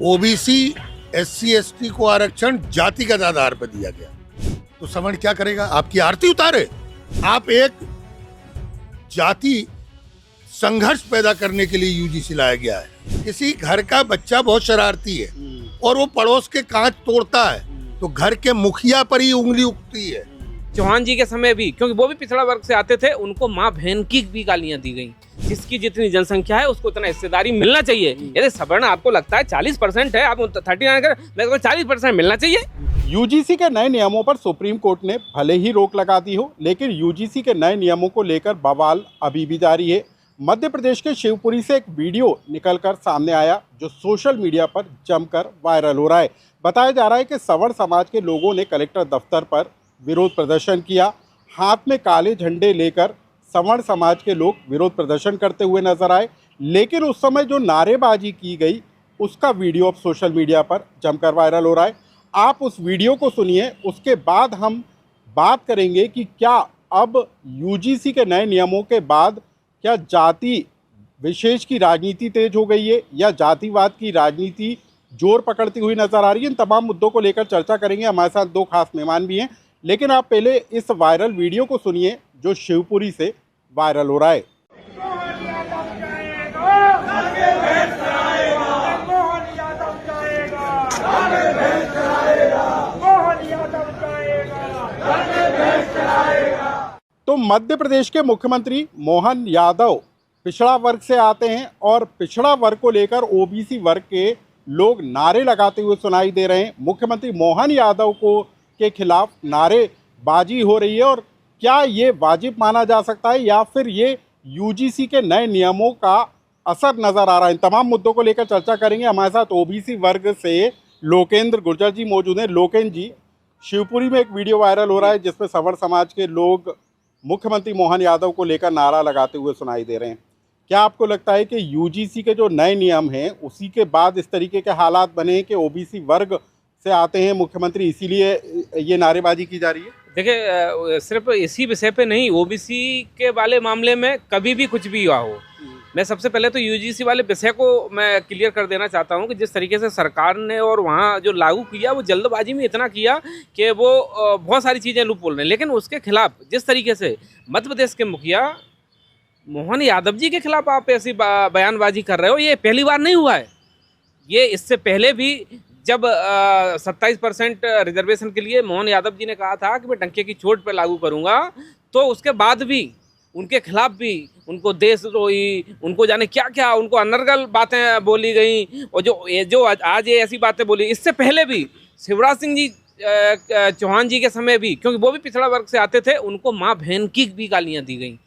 OBC SC ST को आरक्षण जातिगत आधार पर दिया गया, तो सवर्ण क्या करेगा? आपकी आरती उतारे। आप एक जाति संघर्ष पैदा करने के लिए यूजीसी लाया गया है। किसी घर का बच्चा बहुत शरारती है और वो पड़ोस के कांच तोड़ता है, तो घर के मुखिया पर ही उंगली उठती है। चौहान जी के समय भी, क्योंकि वो भी पिछड़ा वर्ग से आते थे, उनको माँ बहन की भी गालियां दी गई। जिसकी जितनी जनसंख्या है उसको उतना हिस्सेदारी मिलना चाहिए। यदि सवर्ण आपको लगता है 40% है, आप 39 कर, मैं तो 40% मिलना चाहिए। यूजीसी के नए नियमों पर सुप्रीम कोर्ट ने भले ही रोक लगा दी हो, लेकिन यूजीसी के नए नियमों को लेकर बवाल अभी भी जारी है। मध्य प्रदेश के शिवपुरी से एक वीडियो निकलकर सामने आया जो सोशल मीडिया पर जमकर वायरल हो रहा है। बताया जा रहा है कि सवर्ण समाज के लोगों ने कलेक्टर दफ्तर पर विरोध प्रदर्शन किया। हाथ में काले झंडे लेकर सवर्ण समाज के लोग विरोध प्रदर्शन करते हुए नजर आए, लेकिन उस समय जो नारेबाजी की गई उसका वीडियो अब सोशल मीडिया पर जमकर वायरल हो रहा है। आप उस वीडियो को सुनिए, उसके बाद हम बात करेंगे कि क्या अब यूजीसी के नए नियमों के बाद क्या जाति विशेष की राजनीति तेज हो गई है या जातिवाद की राजनीति जोर पकड़ती हुई नजर आ रही है। इन तमाम मुद्दों को लेकर चर्चा करेंगे। हमारे साथ दो खास मेहमान भी हैं, लेकिन आप पहले इस वायरल वीडियो को सुनिए जो शिवपुरी से वायरल हो रहा है। तो मध्य प्रदेश के मुख्यमंत्री मोहन यादव पिछड़ा वर्ग से आते हैं और पिछड़ा वर्ग को लेकर ओबीसी वर्ग के लोग नारे लगाते हुए सुनाई दे रहे हैं। मुख्यमंत्री मोहन यादव को के खिलाफ नारेबाजी हो रही है और क्या ये वाजिब माना जा सकता है या फिर ये यूजीसी के नए नियमों का असर नजर आ रहा है। इन तमाम मुद्दों को लेकर चर्चा करेंगे। हमारे साथ ओबीसी वर्ग से लोकेंद्र गुर्जर जी मौजूद हैं। लोकेंद्र जी, शिवपुरी में एक वीडियो वायरल हो रहा है जिसमें सवर्ण समाज के लोग मुख्यमंत्री मोहन यादव को लेकर नारा लगाते हुए सुनाई दे रहे हैं। क्या आपको लगता है कि यूजीसी के जो नए नियम हैं उसी के बाद इस तरीके के हालात बने हैं कि ओबीसी वर्ग से आते हैं मुख्यमंत्री, इसीलिए ये नारेबाजी की जा रही है? देखिए, सिर्फ इसी विषय पे नहीं, ओबीसी के वाले मामले में कभी भी कुछ भी हुआ हो, मैं सबसे पहले तो यूजीसी वाले विषय को मैं क्लियर कर देना चाहता हूं कि जिस तरीके से सरकार ने और वहां जो लागू किया वो जल्दबाजी में इतना किया कि वो बहुत सारी चीज़ें लूप बोल रहे हैं। लेकिन उसके खिलाफ जिस तरीके से मध्य प्रदेश के मुखिया मोहन यादव जी के खिलाफ आप ऐसी बयानबाजी कर रहे हो, ये पहली बार नहीं हुआ है। ये इससे पहले भी जब 27% रिजर्वेशन के लिए मोहन यादव जी ने कहा था कि मैं डंके की चोट पर लागू करूंगा, तो उसके बाद भी उनके खिलाफ भी उनको देशद्रोही, उनको जाने क्या क्या, उनको अनर्गल बातें बोली गई। और जो आज ये ऐसी बातें बोली, इससे पहले भी शिवराज सिंह जी चौहान जी के समय भी, क्योंकि वो भी पिछड़ा वर्ग से आते थे, उनको माँ बहन की भी गालियाँ दी गई।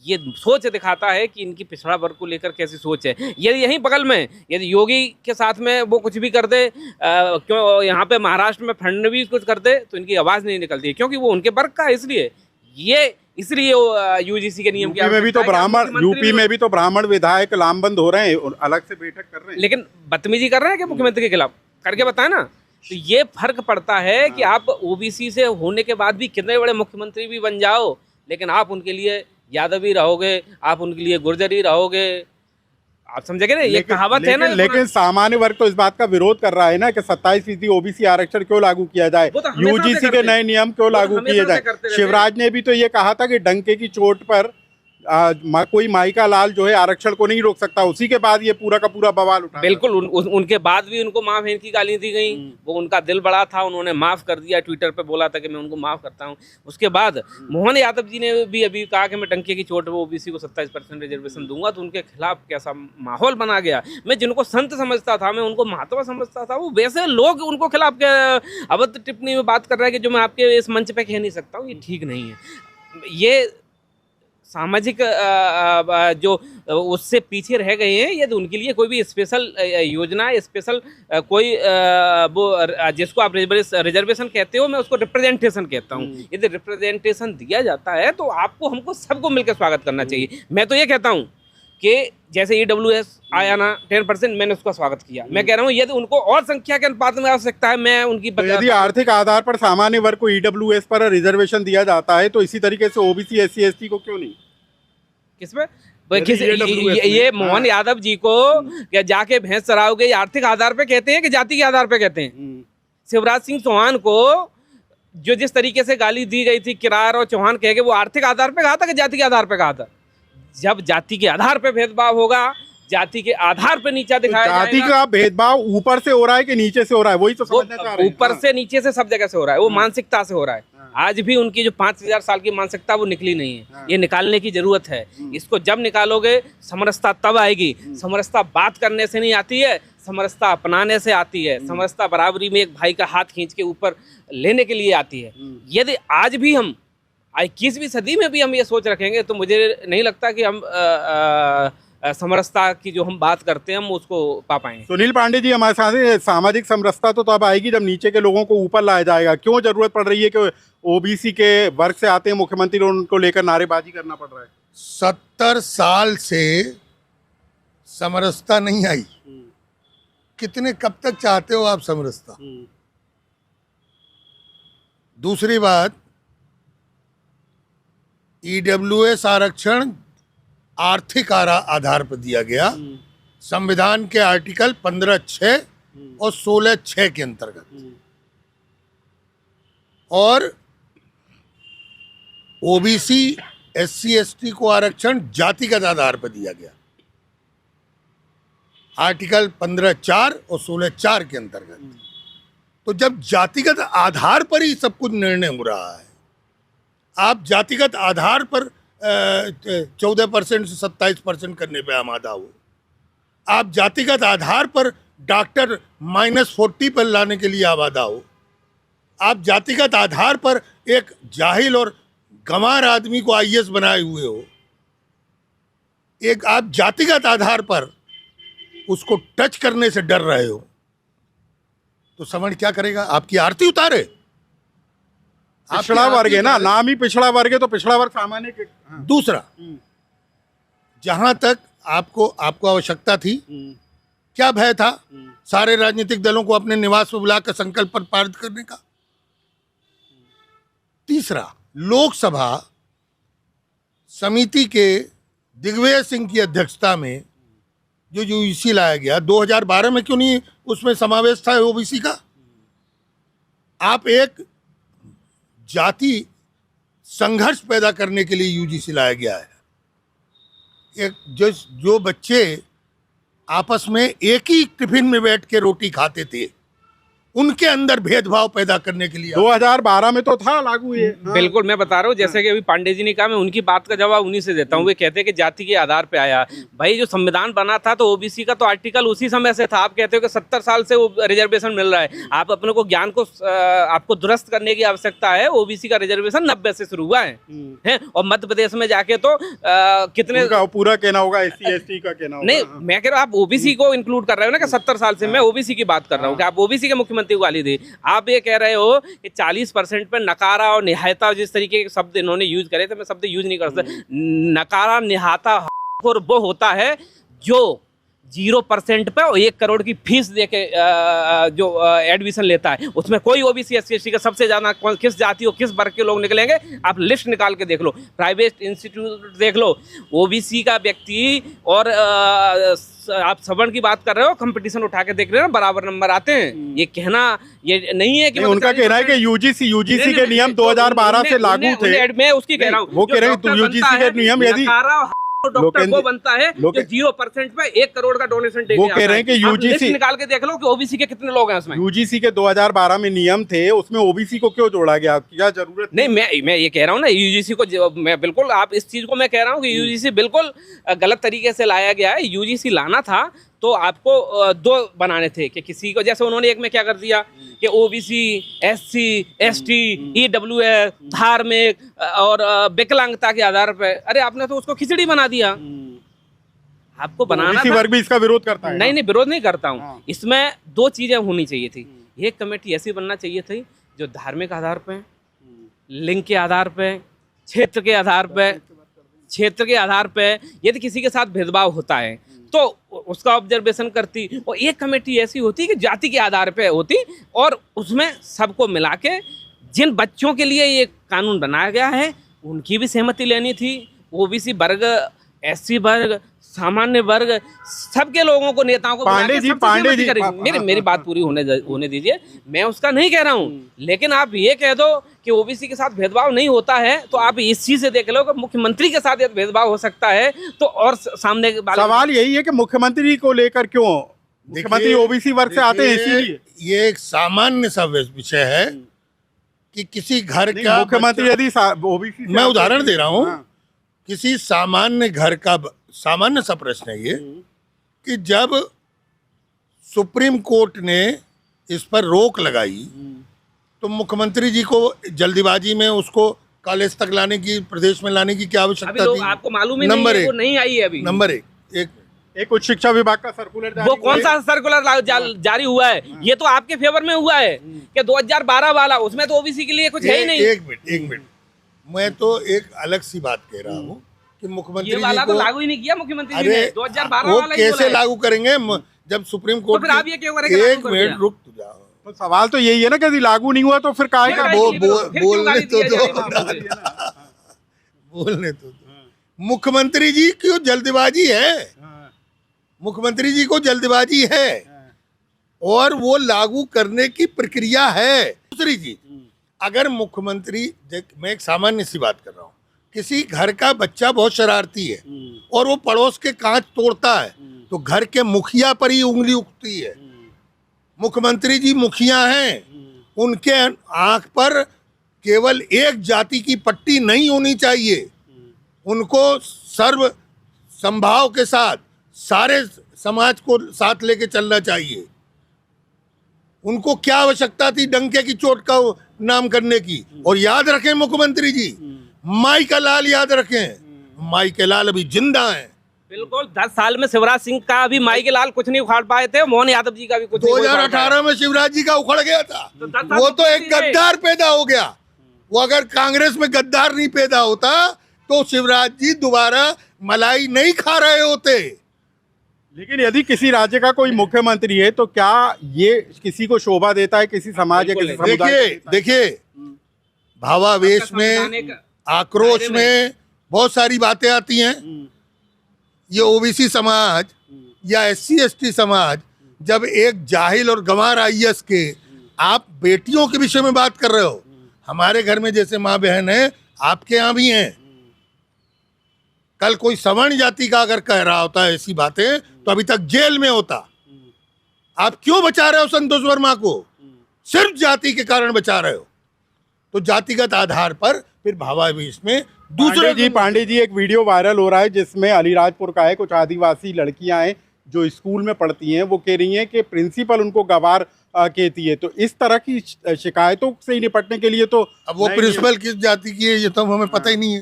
ये सोच दिखाता है कि इनकी पिछड़ा वर्ग को लेकर कैसी सोच है। ये यहीं बगल में यदि योगी के साथ में वो कुछ भी कर दे, क्यों यहाँ पे महाराष्ट्र में फडणवीस कुछ कर दे, तो इनकी आवाज़ नहीं निकलती है, क्योंकि वो उनके वर्ग का है। इसलिए यूजीसी के नियम की यूपी में भी तो ब्राह्मण विधायक लामबंद हो रहे हैं, अलग से बैठक कर रहे हैं, लेकिन बदतमीजी कर रहे हैं कि मुख्यमंत्री के खिलाफ करके बताए ना। तो ये फर्क पड़ता है कि आप ओबीसी से होने के बाद भी कितने बड़े मुख्यमंत्री भी बन जाओ, लेकिन आप उनके लिए यादव ही रहोगे, आप उनके लिए गुर्जर ही रहोगे। आप समझेंगे ना, ये कहावत है ना। लेकिन सामान्य वर्ग तो इस बात का विरोध कर रहा है ना कि 27% ओबीसी आरक्षण क्यों लागू किया जाए, यूजीसी के नए नियम क्यों लागू किए जाए। शिवराज ने भी तो ये कहा था कि डंके की चोट पर कोई माई का लाल जो है आरक्षण को नहीं रोक सकता। उसी के बाद ये पूरा का पूरा बवाल उठा। बिल्कुल, उनके बाद भी उनको माँ बहन की गाली दी गई। वो उनका दिल बड़ा था, उन्होंने माफ कर दिया, ट्विटर पे बोला था कि मैं उनको माफ करता हूँ। उसके बाद मोहन यादव जी ने भी अभी कहा कि मैं डंके की चोट पर ओबीसी को 27% रिजर्वेशन दूंगा, तो उनके खिलाफ कैसा माहौल बना गया। मैं जिनको संत समझता था, मैं उनको महात्मा समझता था, वो वैसे लोग उनको खिलाफ अवध टिप्पणी में बात कर रहे हैं कि जो मैं आपके इस मंच पे कह नहीं सकता हूँ, ये ठीक नहीं है। ये सामाजिक जो उससे पीछे रह गए हैं, यदि उनके लिए कोई भी स्पेशल योजना, स्पेशल कोई वो जिसको आप रिजर्वेशन कहते हो, मैं उसको रिप्रेजेंटेशन कहता हूँ। यदि रिप्रेजेंटेशन दिया जाता है तो आपको हमको सबको मिलकर स्वागत करना चाहिए। मैं तो ये कहता हूँ कि जैसे EWS आया ना 10%, मैंने उसका स्वागत किया। मैं कह रहा हूँ यदि उनको और संख्या के अनुपात में आवश्यकता है, मैं उनकी तो यदि आर्थिक आधार पर सामान्य वर्ग को EWS पर रिजर्वेशन दिया जाता है, तो इसी तरीके से ओबीसी SC ST को क्यों नहीं? किसमें किसी ये मोहन यादव जी को क्या जाके भैंस चराओगे आर्थिक आधार पे कहते हैं कि जाति के आधार पे कहते हैं? शिवराज सिंह चौहान को जो जिस तरीके से गाली दी गई थी किरार और चौहान कह के, वो आर्थिक आधार पे कहा था कि जाति के आधार पे कहा था? जब जाति के आधार पे भेदभाव होगा, जाति के आधार पे नीचा दिखाया जाति जाएगा। का भेदभाव ऊपर से हो रहा है कि नीचे से हो रहा है, वही तो समझना चाह रहे हैं। ऊपर से नीचे से सब जगह से हो रहा है, वो मानसिकता से हो रहा है। आज भी उनकी जो 5000 साल की मानसिकता वो निकली नहीं है, ये निकालने की जरूरत है। इसको जब निकालोगे समरसता तब आएगी। समरसता बात करने से नहीं आती है, समरसता अपनाने से आती है। समरसता बराबरी में एक भाई का हाथ खींच के ऊपर लेने के लिए आती है। यदि आज भी हम 21वीं सदी में भी हम ये सोच रखेंगे तो मुझे नहीं लगता कि हम समरसता की जो हम बात करते हैं हम उसको पा पाएंगे। सुनील पांडे जी हमारे साथ हैं। सामाजिक समरसता तो तब आएगी जब नीचे के लोगों को ऊपर लाया जाएगा। क्यों जरूरत पड़ रही है कि ओबीसी के वर्ग से आते हैं मुख्यमंत्री और उनको लेकर नारेबाजी करना पड़ रहा है? 70 साल से समरसता नहीं आई। कितने कब तक चाहते हो आप समरसता? दूसरी बात, ईडब्ल्यूएस आरक्षण आर्थिक आधार पर दिया गया, संविधान के आर्टिकल 15(6) और 16(6) के अंतर्गत। और ओबीसी एससी एसटी को आरक्षण जातिगत आधार पर दिया गया, आर्टिकल 15(4) और 16(4) के अंतर्गत। तो जब जातिगत आधार पर ही सब कुछ निर्णय हो रहा है, आप जातिगत आधार पर 14% से 27% करने पे आमादा हो, आप जातिगत आधार पर डॉक्टर -40 पर लाने के लिए आमादा हो, आप जातिगत आधार पर एक जाहिल और गंवार आदमी को आईएएस बनाए हुए हो, एक आप जातिगत आधार पर उसको टच करने से डर रहे हो, तो समझ क्या करेगा? आपकी आरती उतारे। पिछड़ा वर्ग है ना, नाम ही पिछड़ा वर्ग है, तो पिछड़ा वर्ग सामान्य के। दूसरा, जहां तक आपको आवश्यकता थी, क्या भय था सारे राजनीतिक दलों को अपने निवास पर बुलाकर संकल्प पर पारित करने का? तीसरा, लोकसभा समिति के दिग्विजय सिंह की अध्यक्षता में जो यूजीसी लाया गया, 2012 में क्यों नहीं उसमें समावेश था ओबीसी का? आप एक जाति संघर्ष पैदा करने के लिए यूजीसी लाया गया है। एक जो बच्चे आपस में एक ही टिफिन में बैठ के रोटी खाते थे, उनके अंदर भेदभाव पैदा करने के लिए 2012 में तो था लागू ये। बिल्कुल, मैं बता रहा हूँ, जैसे कि अभी पांडे जी ने कहा, मैं उनकी बात का जवाब उन्हीं से देता हूँ। वे कहते हैं कि जाति के आधार पे आया। भाई, जो संविधान बना था तो ओबीसी का तो आर्टिकल उसी समय से था। आप कहते हो कि 70 साल से वो रिजर्वेशन मिल रहा है। आप अपने को ज्ञान को आपको दुरुस्त करने की आवश्यकता है। ओबीसी का रिजर्वेशन 90 से शुरू हुआ है और मध्य प्रदेश में जाके तो कितने पूरा कहना होगा, SC ST का कहना होगा। नहीं, मैं कह रहा हूँ आप ओबीसी को इंक्लूड कर रहे हो ना कि 70 साल से। मैं ओबीसी की बात कर रहा हूँ कि आप ओबीसी के मुख्यमंत्री को गाली दी। आप ये कह रहे हो कि 40% पे नकारा और निहायता, जिस तरीके के शब्द इन्होंने यूज करे थे, मैं शब्द यूज नहीं कर सकता। नकारा निहाता और वो होता है जो 0% पे और 1 करोड़ की फीस देके जो एडमिशन लेता है, उसमें कोई ओबीसी SC ST का सबसे ज्यादा किस जाति और किस वर्ग के लोग निकलेंगे? आप लिस्ट निकाल के देख लो, प्राइवेट इंस्टीट्यूट देख लो। ओबीसी का व्यक्ति और आप सवर्ण की बात कर रहे हो, कंपटीशन उठा के देख रहे हो ना, बराबर नंबर आते हैं। ये कहना ये नहीं है कि उनका कहना है कि यूजीसी के नियम 2012 से लागू थे। मैं उसकी कह रहा हूँ, वो कह रहे हैं यूजीसी के नियम यदि डॉक्टर वो बनता है जो 0% पे 1 करोड़ का डोनेशन देके, वो कह रहे हैं कि यूजीसी निकाल के देख लो कि ओबीसी के कितने लोग हैं उसमें। यूजीसी के 2012 में नियम थे, उसमें ओबीसी को क्यों जोड़ा गया? क्या जरूरत? नहीं, मैं ये कह रहा हूँ ना, यूजीसी को मैं बिल्कुल, आप इस चीज को मैं कह रहा हूँ कि यूजीसी बिल्कुल गलत तरीके से लाया गया है। यूजीसी लाना था तो आपको 2 बनाने थे कि किसी को, जैसे उन्होंने एक में क्या कर दिया कि ओबीसी, SC ST, EWS, धार्मिक और विकलांगता के आधार पर। अरे आपने तो उसको खिचड़ी बना दिया। आपको बनाना था। वर्ग भी इसका विरोध करता है। नहीं, विरोध नहीं करता हूँ। इसमें 2 चीजें होनी चाहिए थी। एक कमेटी ऐसी बनना चाहिए थी जो धार्मिक आधार पे, लिंग के आधार पे, क्षेत्र के आधार पे यदि किसी के साथ भेदभाव होता है तो उसका ऑब्जर्वेशन करती, और एक कमेटी ऐसी होती कि जाति के आधार पे होती और उसमें सबको मिला के जिन बच्चों के लिए ये कानून बनाया गया है उनकी भी सहमति लेनी थी। ओबीसी वर्ग एससी वर्ग, सामान्य वर्ग, सबके लोगों को, नेताओं को पांडे जी, मेरी बात पूरी होने दीजिए। मैं उसका नहीं कह रहा हूँ, लेकिन आप ये कह दो कि ओबीसी के साथ भेदभाव नहीं होता है, तो आप इस चीज से देख लो कि मुख्यमंत्री के साथ यदि भेदभाव हो सकता है तो और सामने सवाल यही है कि मुख्यमंत्री को लेकर क्यों, मुख्यमंत्री ओबीसी वर्ग से आते हैं इसीलिए। ये एक सामान्य सा विषय है कि किसी घर का मुख्यमंत्री यदि ओबीसी, मैं उदाहरण दे रहा हूँ, किसी सामान्य घर का सामान्य सा प्रश्न है ये कि जब सुप्रीम कोर्ट ने इस पर रोक लगाई तो मुख्यमंत्री जी को जल्दीबाजी में उसको कॉलेज तक लाने की, प्रदेश में लाने की क्या आवश्यकता थी? आपको मालूम ही नहीं है, वो नहीं आई है अभी। नंबर एक उच्च शिक्षा विभाग का सर्कुलर, वो कौन सा सर्कुलर जारी हुआ है? ये तो आपके फेवर में हुआ है कि 2012 वाला, उसमें तो ओबीसी के लिए कुछ है ही नहीं। एक मिनट, मैं तो एक अलग सी बात कह रहा हूँ कि मुख्यमंत्री वाला जी को तो लागू ही नहीं किया मुख्यमंत्री जी ने, 2012 वो वाला कैसे लागू करेंगे जब सुप्रीम कोर्ट? तो फिर आप ये क्यों करेंगे? एक मिनट रुक जाओ, तो सवाल तो यही है ना कि यदि लागू नहीं हुआ तो फिर काहे का बोलने तो दो। मुख्यमंत्री जी क्यों जल्दबाजी है? मुख्यमंत्री जी को जल्दबाजी है और वो लागू करने की प्रक्रिया है। दूसरी चीज, अगर मुख्यमंत्री, मैं एक सामान्य सी बात कर रहा हूँ, किसी घर का बच्चा बहुत शरारती है और वो पड़ोस के कांच तोड़ता है तो घर के मुखिया पर ही उंगली उठती है। मुख्यमंत्री जी मुखिया हैं, उनके आंख पर केवल एक जाति की पट्टी नहीं होनी चाहिए, उनको सर्व संभाव के साथ सारे समाज को साथ लेके चलना चाहिए। उनको क्या आवश्यकता थी डंके की चोट का नाम करने की? और याद रखें मुख्यमंत्री जी, माई का लाल याद रखें, माई के लाल अभी जिंदा हैं। बिल्कुल, 10 साल में शिवराज सिंह का भी माई के लाल कुछ नहीं उखाड़ पाए थे, मोहन यादव जी का भी कुछ 2018 में शिवराज जी का उखड़ गया था, वो तो एक गद्दार पैदा हो गया। वो अगर कांग्रेस में गद्दार नहीं पैदा होता तो शिवराज जी दोबारा मलाई नहीं खा रहे होते। लेकिन यदि किसी राज्य का कोई मुख्यमंत्री है तो क्या ये किसी को शोभा देता है, किसी समाज या किसी समुदाय? देखिए, भावावेश में, आक्रोश में बहुत सारी बातें आती हैं। ये ओबीसी समाज या एससी एसटी समाज जब एक जाहिल और गंवार आईएएस के, आप बेटियों के विषय में बात कर रहे हो, हमारे घर में जैसे माँ बहन है आपके यहाँ भी हैं। कल कोई सवर्ण जाति का अगर कह रहा होता है ऐसी बातें तो अभी तक जेल में होता। आप क्यों बचा रहे हो संतोष वर्मा को? सिर्फ जाति के कारण बचा रहे हो। तो जातिगत आधार पर फिर भावावेश में दूसरे पांडे जी, एक वीडियो वायरल हो रहा है जिसमें अलीराजपुर का है, कुछ आदिवासी लड़कियां हैं जो स्कूल में पढ़ती हैं, वो कह रही हैं कि प्रिंसिपल उनको गवार कहती है। तो इस तरह की शिकायतों से निपटने के लिए तो अब वो प्रिंसिपल किस जाति की है ये तो हमें पता ही नहीं है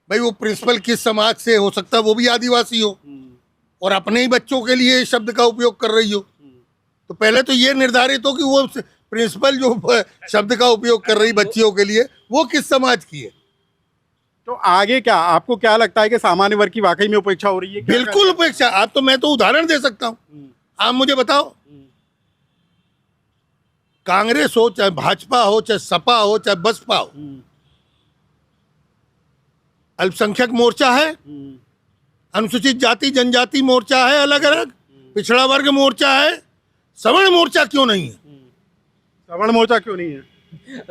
भाई। वो प्रिंसिपल किस समाज से हो सकता है, वो भी आदिवासी हो और अपने ही बच्चों के लिए इस शब्द का उपयोग कर रही हो। तो पहले तो ये निर्धारित हो कि वो प्रिंसिपल जो शब्द का उपयोग कर रही बच्चियों के लिए वो किस समाज की है। तो आगे क्या, आपको क्या लगता है कि सामान्य वर्ग की वाकई में उपेक्षा हो रही है? बिल्कुल उपेक्षा। आप तो, मैं तो उदाहरण दे सकता हूं, आप मुझे बताओ, कांग्रेस हो चाहे भाजपा हो चाहे सपा हो चाहे बसपा हो, अल्पसंख्यक मोर्चा है, अनुसूचित जाति जनजाति मोर्चा है, अलग अलग पिछड़ा वर्ग मोर्चा है, सवर्ण मोर्चा क्यों नहीं है? सवर्ण मोर्चा क्यों नहीं है?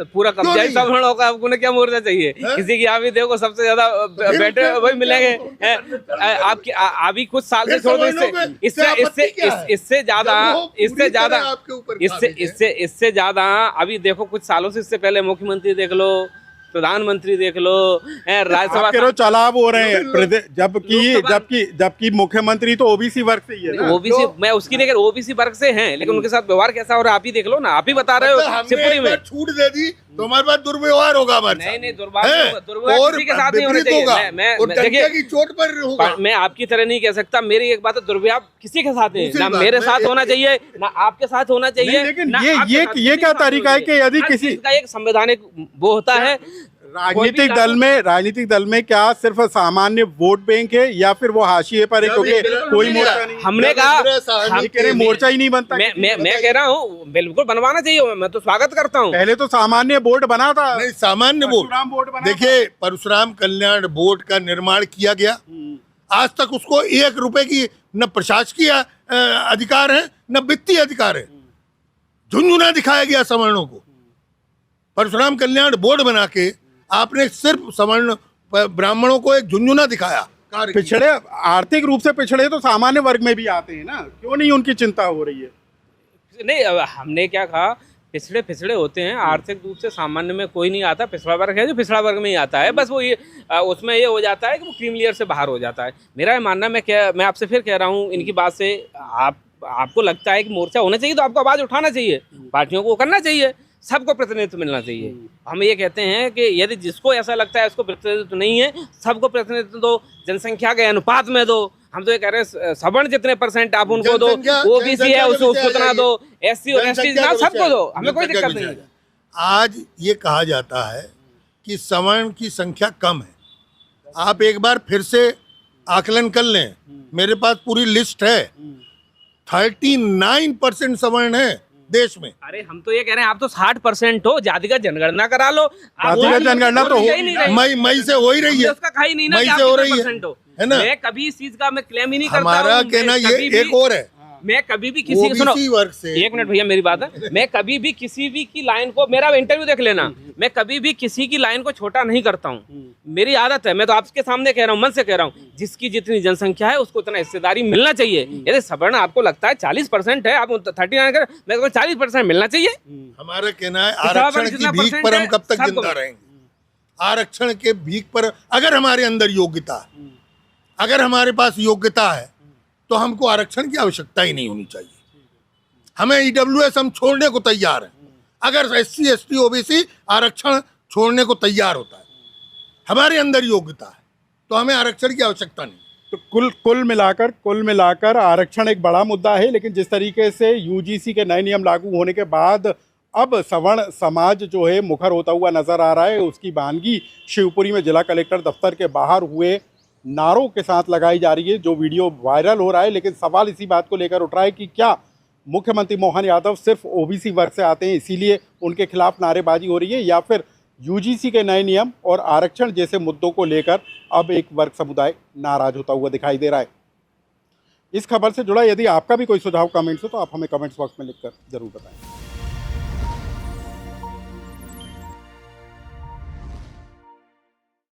पूरा कब्जा ही सवर्ण होगा, आपको क्या मोर्चा चाहिए? किसी की आप ही देखो सबसे ज्यादा बैठे वही मिलेंगे। आपकी अभी कुछ साल से छोड़ दो, इससे ज्यादा अभी देखो कुछ सालों से, इससे पहले मुख्यमंत्री देख लो, प्रधानमंत्री देख लो, राज्यसभा चलाव हो रहे हैं, जबकि मुख्यमंत्री तो ओबीसी वर्ग से ही है। ओबीसी, मैं उसकी नहीं, ओबीसी वर्ग से हैं, लेकिन उनके साथ व्यवहार कैसा हो रहा है आप ही देख लो ना, आप ही बता रहे हो। शिवपुरी में छूट दे दी तो हमारे पास दुर्व्यवहार होगा हमारे नहीं दुर्व्यवहार किसी के साथ नहीं होना चाहिए। देखिए, चोट पर होगा। मैं आपकी तरह नहीं कह सकता, मेरी एक बात है, दुर्व्यवहार किसी के साथ नहीं, ना मेरे साथ होना चाहिए ना आपके साथ होना चाहिए। लेकिन ये क्या तरीका है कि यदि किसी का एक संवैधानिक वो होता है, राजनीतिक दल में क्या सिर्फ सामान्य वोट बैंक है या फिर वो हाशिए पर है? क्योंकि कोई मोर्चा नहीं, हमने कहा मोर्चा ही नहीं बनता। मैं कह रहा हूँ बिल्कुल बनवाना चाहिए, मैं तो स्वागत करता हूँ। पहले तो सामान्य बोर्ड बना था, सामान्य बोर्ड। देखिए, परशुराम कल्याण बोर्ड का निर्माण किया गया। आज तक उसको 1 रुपए की न प्रशासकीय अधिकार है न वित्तीय अधिकार है। झुंझुना दिखाया गया सवर्णों को। परशुराम कल्याण बोर्ड बना के आपने सिर्फ सवर्ण ब्राह्मणों को एक झुंझुना दिखाया। पिछड़े, आर्थिक रूप से पिछड़े तो सामान्य वर्ग में भी आते हैं ना, क्यों नहीं उनकी चिंता हो रही है? नहीं, अब हमने क्या कहा, पिछड़े होते हैं, आर्थिक रूप से सामान्य में कोई नहीं आता। पिछड़ा वर्ग है जो पिछड़ा वर्ग में ही आता है, बस वो ये उसमें ये हो जाता है कि वो क्रीम लेयर से बाहर हो जाता है। मेरा ये मानना, मैं आपसे फिर कह रहा हूँ, इनकी बात से आपको लगता है कि मोर्चा होना चाहिए तो आपको आवाज़ उठाना चाहिए, पार्टियों को करना चाहिए, सबको प्रतिनिधित्व मिलना चाहिए। हम ये कहते हैं कि यदि जिसको ऐसा लगता है उसको प्रतिनिधित्व नहीं है, सबको प्रतिनिधित्व दो, जनसंख्या के अनुपात में दो। हम तो ये कह रहे हैं सवर्ण जितने परसेंट आप उनको दो, ओबीसी है उसको उतना दो, एससी और एसटी सबको दो, हमें कोई दिक्कत नहीं है। आज ये कहा जाता है कि सवर्ण की संख्या कम है। आप एक बार फिर से आकलन कर लें, मेरे पास पूरी लिस्ट है। 39% सवर्ण है देश में। अरे हम तो ये कह रहे हैं, आप तो 60% हो, जातिगत जनगणना करा लो। जातिगत जनगणना तो मई से हो ही रही है, उसका खा ही नहीं ना, मई से हो रही है ना। मैं कभी इस चीज का मैं क्लेम ही नहीं करता। हमारा कहना ये एक और है, मैं कभी भी किसी की, सुनो वर्ग से, 1 मिनट भैया मेरी बात है, मैं कभी भी किसी भी की लाइन को, मेरा इंटरव्यू देख लेना, मैं कभी भी किसी की लाइन को छोटा नहीं करता हूँ। मेरी आदत है, मैं तो आपके सामने कह रहा हूँ, मन से कह रहा हूँ, जिसकी जितनी जनसंख्या है उसको उतना हिस्सेदारी मिलना चाहिए। यदि सवर्ण आपको लगता है 40% है, आप 39 कर, मैं तो 40% मिलना चाहिए। हमारा कहना है आरक्षण की भीख पर हम कब तक जिंदा रहेंगे? आरक्षण के भीख पर अगर हमारे अंदर योग्यता है, अगर हमारे पास योग्यता है, तो हमको आरक्षण की आवश्यकता ही नहीं होनी चाहिए। हमें ईडब्ल्यूएस हम छोड़ने को तैयार हैं। अगर एससी एसटी ओबीसी आरक्षण छोड़ने को तैयार होता है, हमारे अंदर योग्यता है, तो हमें आरक्षण की आवश्यकता नहीं। तो कुल मिलाकर आरक्षण एक बड़ा मुद्दा है, लेकिन जिस तरीके से यूजीसी के नए नियम लागू होने के बाद अब सवर्ण समाज जो है मुखर होता हुआ नजर आ रहा है, उसकी वानगी शिवपुरी में जिला कलेक्टर दफ्तर के बाहर हुए नारों के साथ लगाई जा रही है, जो वीडियो वायरल हो रहा है। लेकिन सवाल इसी बात को लेकर उठ रहा है कि क्या मुख्यमंत्री मोहन यादव सिर्फ ओबीसी वर्ग से आते हैं, इसीलिए उनके खिलाफ नारेबाजी हो रही है, या फिर यूजीसी के नए नियम और आरक्षण जैसे मुद्दों को लेकर अब एक वर्ग समुदाय नाराज होता हुआ दिखाई दे रहा है। इस खबर से जुड़ा यदि आपका भी कोई सुझाव कमेंट्स हो तो आप हमें कमेंट्स बॉक्स में लिखकर जरूर बताएं।